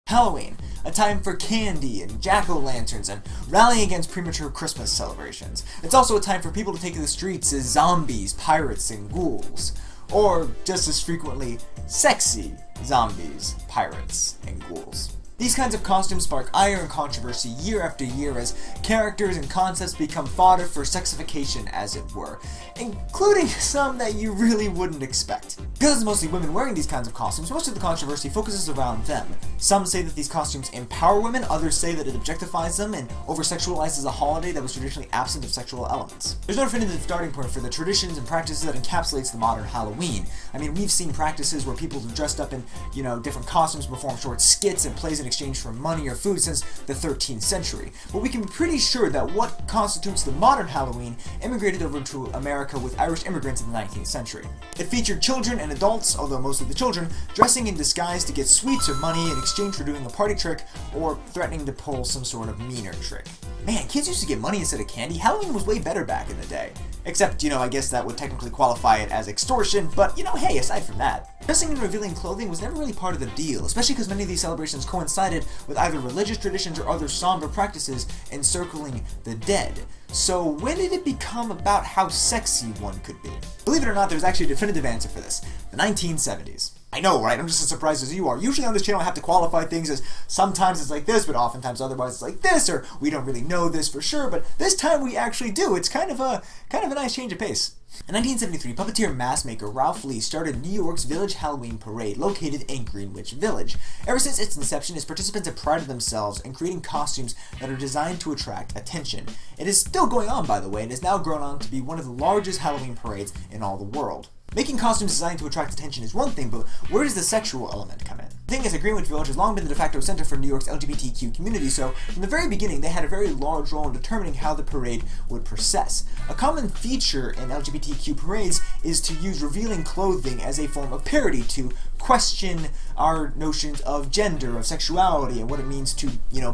Halloween, a time for candy and jack-o'-lanterns and rallying against premature Christmas celebrations. It's also a time for people to take to the streets as zombies, pirates, and ghouls. Or, just as frequently, sexy zombies, pirates, and ghouls. These kinds of costumes spark ire and controversy year after year as characters and concepts become fodder for sexification, as it were, including some that you really wouldn't expect. Because it's mostly women wearing these kinds of costumes, most of the controversy focuses around them. Some say that these costumes empower women, others say that it objectifies them and over-sexualizes a holiday that was traditionally absent of sexual elements. There's no definitive starting point for the traditions and practices that encapsulates the modern Halloween. I mean, we've seen practices where people have dressed up in, different costumes, perform short skits, and plays in exchange for money or food since the 13th century. But we can be pretty sure that what constitutes the modern Halloween immigrated over to America with Irish immigrants in the 19th century. It featured children and adults, although mostly the children, dressing in disguise to get sweets or money in exchange for doing a party trick or threatening to pull some sort of meaner trick. Man, kids used to get money instead of candy. Halloween was way better back in the day. Except, I guess that would technically qualify it as extortion, but, hey, aside from that. Dressing in revealing clothing was never really part of the deal, especially because many of these celebrations coincided with either religious traditions or other somber practices encircling the dead. So when did it become about how sexy one could be? Believe it or not, there's actually a definitive answer for this. The 1970s. I know, right? I'm just as surprised as you are. Usually on this channel I have to qualify things as sometimes it's like this, but oftentimes otherwise it's like this, or we don't really know this for sure, but this time we actually do. It's kind of a nice change of pace. In 1973, puppeteer mask maker Ralph Lee started New York's Village Halloween Parade, located in Greenwich Village. Ever since its inception, its participants have prided themselves in creating costumes that are designed to attract attention. It is still going on, by the way, and has now grown on to be one of the largest Halloween parades in all the world. Making costumes designed to attract attention is one thing, but where does the sexual element come in? The thing is that Greenwich Village has long been the de facto center for New York's LGBTQ community, so from the very beginning they had a very large role in determining how the parade would process. A common feature in LGBTQ parades is to use revealing clothing as a form of parody to question our notions of gender, of sexuality, and what it means to,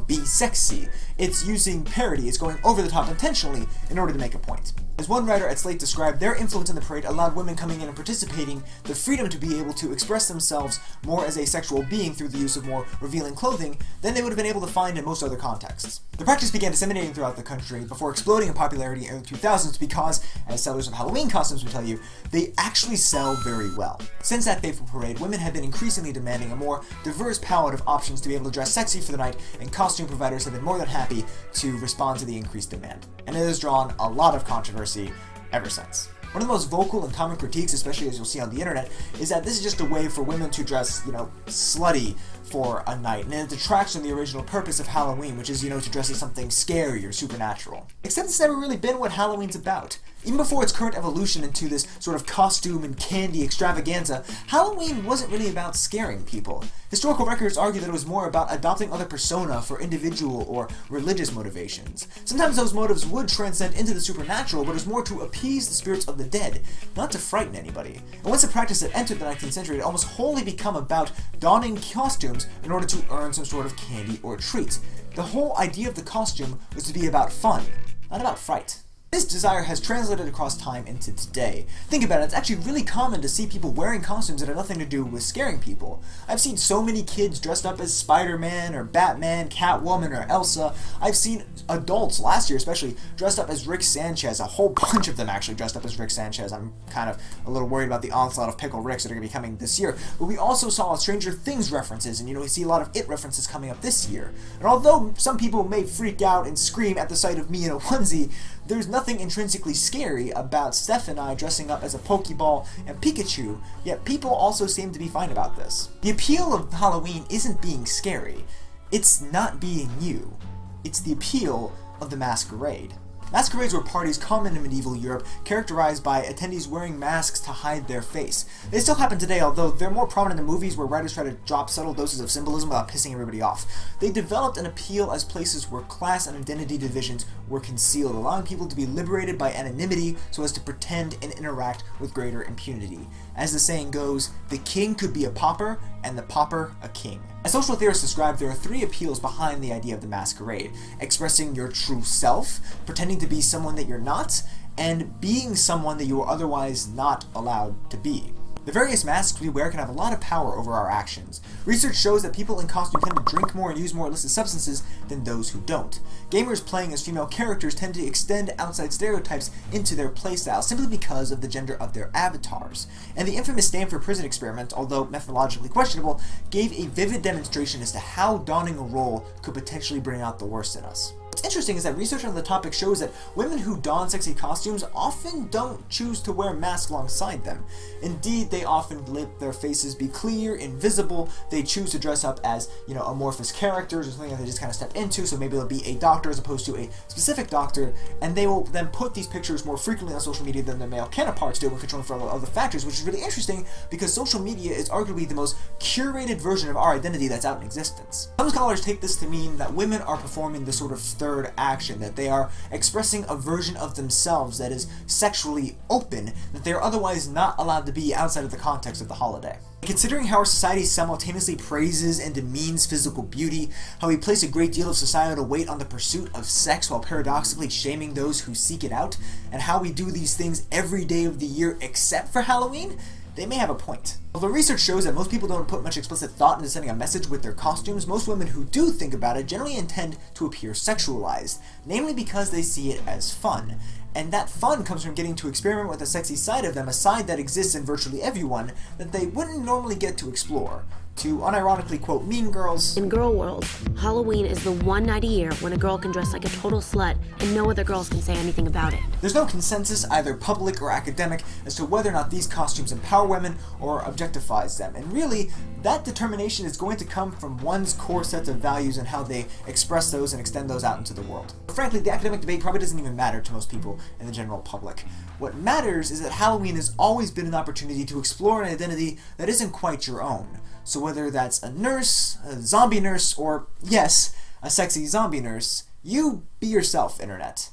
be sexy. It's using parody, it's going over the top intentionally in order to make a point. As one writer at Slate described, their influence in the parade allowed women coming in and participating the freedom to be able to express themselves more as a sexual being through the use of more revealing clothing than they would have been able to find in most other contexts. The practice began disseminating throughout the country before exploding in popularity in the 2000s because, as sellers of Halloween costumes will tell you, they actually sell very well. Since that fateful parade, women have been increasingly demanding a more diverse palette of options to be able to dress sexy for the night, and costume providers have been more than happy to respond to the increased demand. And it has drawn a lot of controversy ever since. One of the most vocal and common critiques, especially as you'll see on the internet, is that this is just a way for women to dress, slutty for a night, and it detracts from the original purpose of Halloween, which is, to dress as something scary or supernatural. Except it's never really been what Halloween's about. Even before its current evolution into this sort of costume and candy extravaganza, Halloween wasn't really about scaring people. Historical records argue that it was more about adopting other persona for individual or religious motivations. Sometimes those motives would transcend into the supernatural, but it was more to appease the spirits of the dead, not to frighten anybody. And once the practice had entered the 19th century, it almost wholly become about donning costumes in order to earn some sort of candy or treat. The whole idea of the costume was to be about fun, not about fright. This desire has translated across time into today. Think about it, it's actually really common to see people wearing costumes that have nothing to do with scaring people. I've seen so many kids dressed up as Spider-Man or Batman, Catwoman, or Elsa. I've seen adults, last year especially, dressed up as Rick Sanchez. A whole bunch of them actually dressed up as Rick Sanchez. I'm kind of a little worried about the onslaught of Pickle Ricks that are going to be coming this year. But we also saw Stranger Things references, and we see a lot of It references coming up this year. And although some people may freak out and scream at the sight of me in a onesie, there's nothing intrinsically scary about Steph and I dressing up as a Pokeball and Pikachu, yet people also seem to be fine about this. The appeal of Halloween isn't being scary, it's not being you. It's the appeal of the masquerade. Masquerades were parties common in medieval Europe, characterized by attendees wearing masks to hide their face. They still happen today, although they're more prominent in movies where writers try to drop subtle doses of symbolism without pissing everybody off. They developed an appeal as places where class and identity divisions were concealed, allowing people to be liberated by anonymity so as to pretend and interact with greater impunity. As the saying goes, the king could be a pauper, and the pauper a king. As social theorists describe, there are three appeals behind the idea of the masquerade: expressing your true self, pretending to be someone that you're not, and being someone that you are otherwise not allowed to be. The various masks we wear can have a lot of power over our actions. Research shows that people in costume tend to drink more and use more illicit substances than those who don't. Gamers playing as female characters tend to extend outside stereotypes into their playstyle simply because of the gender of their avatars. And the infamous Stanford prison experiment, although methodologically questionable, gave a vivid demonstration as to how donning a role could potentially bring out the worst in us. What's interesting is that research on the topic shows that women who don sexy costumes often don't choose to wear masks alongside them. Indeed, they often let their faces be clear, invisible. They choose to dress up as, amorphous characters or something that they just kind of step into, so maybe they'll be a doctor as opposed to a specific doctor, and they will then put these pictures more frequently on social media than their male counterparts do when controlling for other factors, which is really interesting because social media is arguably the most curated version of our identity that's out in existence. Some scholars take this to mean that women are performing this sort of third action, that they are expressing a version of themselves that is sexually open, that they are otherwise not allowed to be outside of the context of the holiday. Considering how our society simultaneously praises and demeans physical beauty, how we place a great deal of societal weight on the pursuit of sex while paradoxically shaming those who seek it out, and how we do these things every day of the year except for Halloween, they may have a point. Although research shows that most people don't put much explicit thought into sending a message with their costumes, most women who do think about it generally intend to appear sexualized, namely because they see it as fun. And that fun comes from getting to experiment with a sexy side of them, a side that exists in virtually everyone that they wouldn't normally get to explore. To unironically quote Mean Girls, "In girl world, Halloween is the one night a year when a girl can dress like a total slut and no other girls can say anything about it." There's no consensus, either public or academic, as to whether or not these costumes empower women or objectifies them. And really, that determination is going to come from one's core sets of values and how they express those and extend those out into the world. Frankly, the academic debate probably doesn't even matter to most people in the general public. What matters is that Halloween has always been an opportunity to explore an identity that isn't quite your own. So whether that's a nurse, a zombie nurse, or, yes, a sexy zombie nurse, you be yourself, internet.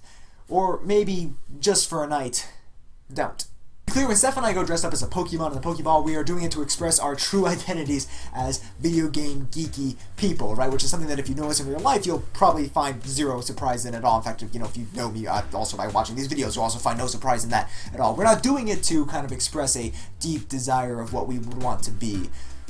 Or maybe, just for a night, don't. Clear, when Steph and I go dressed up as a Pokemon in the Pokeball, we are doing it to express our true identities as video game geeky people, right? Which is something that if you know us in real life, you'll probably find zero surprise in at all. In fact, if you know me also by watching these videos, you'll also find no surprise in that at all. We're not doing it to kind of express a deep desire of what we would want to be.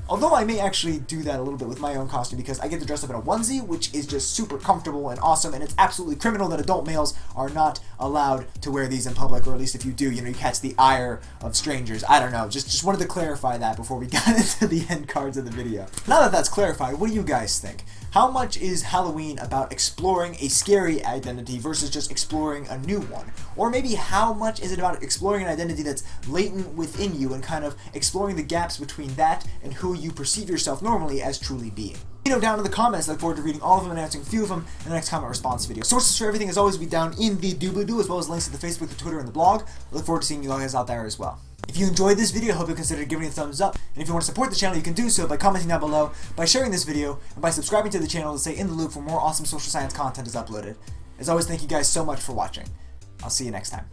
Although I may actually do that a little bit with my own costume because I get to dress up in a onesie, which is just super comfortable and awesome, and it's absolutely criminal that adult males are not allowed to wear these in public, or at least if you do, you catch the ire of strangers. I don't know, just wanted to clarify that before we got into the end cards of the video. Now that that's clarified, what do you guys think? How much is Halloween about exploring a scary identity versus just exploring a new one? Or maybe how much is it about exploring an identity that's latent within you and kind of exploring the gaps between that and who you perceive yourself normally as truly being? Down in the comments. I look forward to reading all of them and answering a few of them in the next comment response video. Sources for everything, as always, will be down in the doobly-doo, as well as links to the Facebook, the Twitter, and the blog. I look forward to seeing you guys out there as well. If you enjoyed this video, I hope you'll consider giving it a thumbs up. And if you want to support the channel, you can do so by commenting down below, by sharing this video, and by subscribing to the channel to stay in the loop for more awesome social science content is uploaded. As always, thank you guys so much for watching. I'll see you next time.